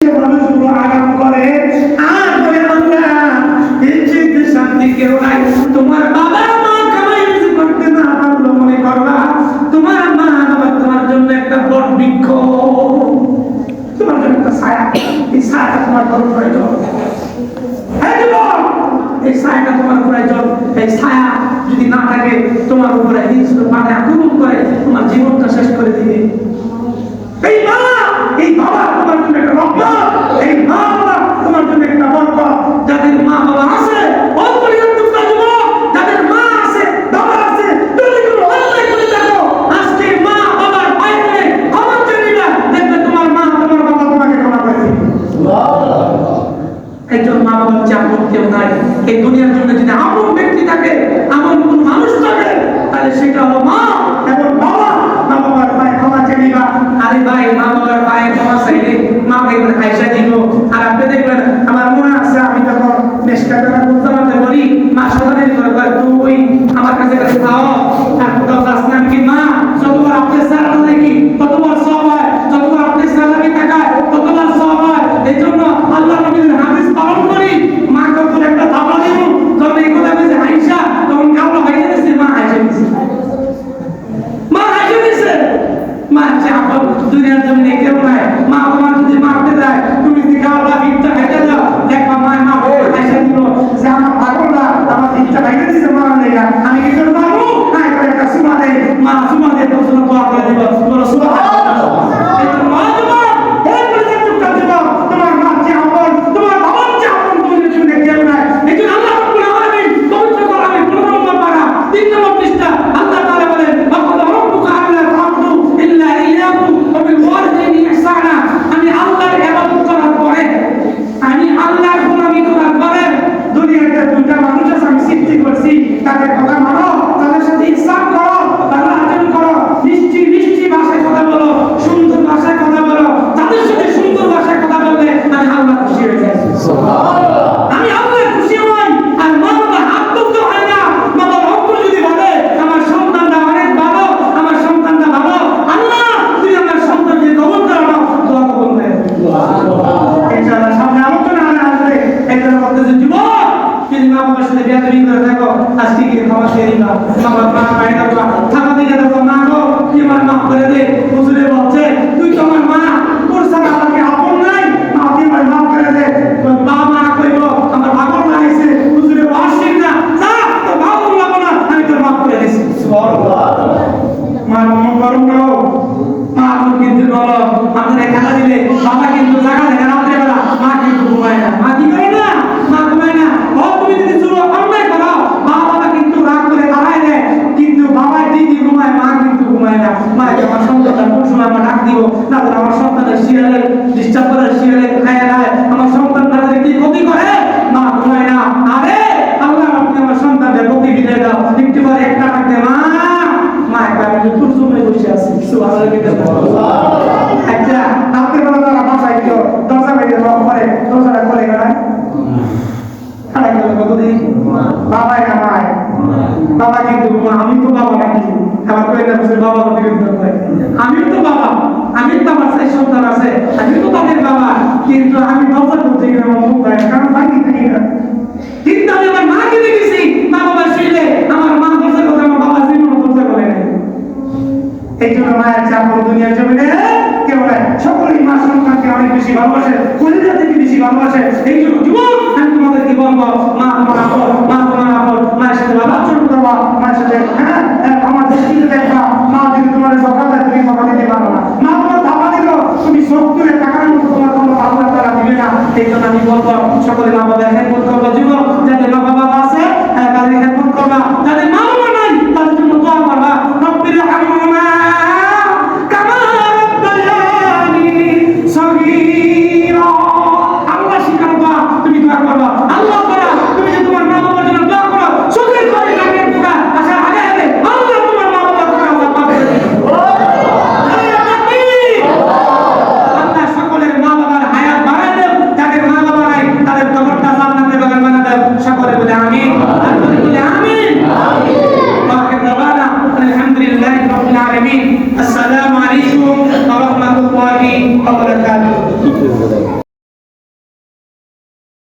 মানুষগুলো আরাম করে আর বলে আল্লাহ এই চিন্তা শান্তি কেউ নাই। তোমার বাবা মা কামাই কিছু করতে না পারলো মনে করবা তোমার মা বাবা তোমার জন্য একটা বট বৃক্ষ, তোমার জন্য একটা ছায়া, এই ছায়াটা তোমার বড় প্রয়োজন। এই ছায়াটা তোমার প্রয়োজন। এই ছায়া যদি না থাকে তোমার উপরে হিংস্র প্রাণী আক্রমণ করে তোমার জীবনটা শেষ করে দিবে। এই মা এই বাবা তোমার জন্য একটা রত্ন, এই মা বাবা তোমার জন্য একটা বরকত। যাদের মা বাবা আছে যাদের মা আছে বাবা আছে আজকে মা বাবার পায়ে ধরে ক্ষমা চেয়ে নিবা, দেখবে তোমার মা তোমার বাবা তোমাকে ক্ষমা করে দিবে। একজন মা বাবার চেয়ে আপন কেউ নাই এই দুনিয়ার জন্য। যদি আপন ব্যক্তি থাকে, আপন কোন মানুষ থাকে, তাহলে সেটা হলো মা এবং বাবা। মা বাবার পায়ে ক্ষমা চেয়ে নিবা। আরে ভাই, মা বাবার পায়ে ক্ষমা চাইলে মা দেখবেন আয়সা দিব। আর আপনি দেখবেন আমার মনে আছে আমি যখন নেশকাটা বুঝতে বলি মা সদানের করে তুই আমার কাছে খাও আর কোথাও যাস না কি মা, যতবার আপনি সারা দেখি ততবার সব হয়, যতবার আপনি সালামি তাকায় ততবার সব হয়। এই জন্য আল্লাহ নবীর হাদিস পালন করি। মা যখন একটা দাবা দিব তখন এগুলো বলে আয়সা, তখন কাউলা হয়ে গেছে মা আয়সা দিছে, মা আয়সা দিছে। মা চাপল দুনিয়ার জমিনে কেউ নাই। মা তোমার যদি মারতে যায় তুমি যদি কাউলা ভিড়টা খাইতে যাও দেখবা মা মা আয়সা দিব যে আমার পাগলরা আমার ভিড়টা খাইতে দিছে মা লেগা আমি কি করবো না করে একটা সুমা দেয়। মা সুমা দিয়ে তোর জন্য দোয়া করে দিব, বলো সুবহানাল্লাহ। সকলে মা বাবা এখন করতে হবে জীবন যাতে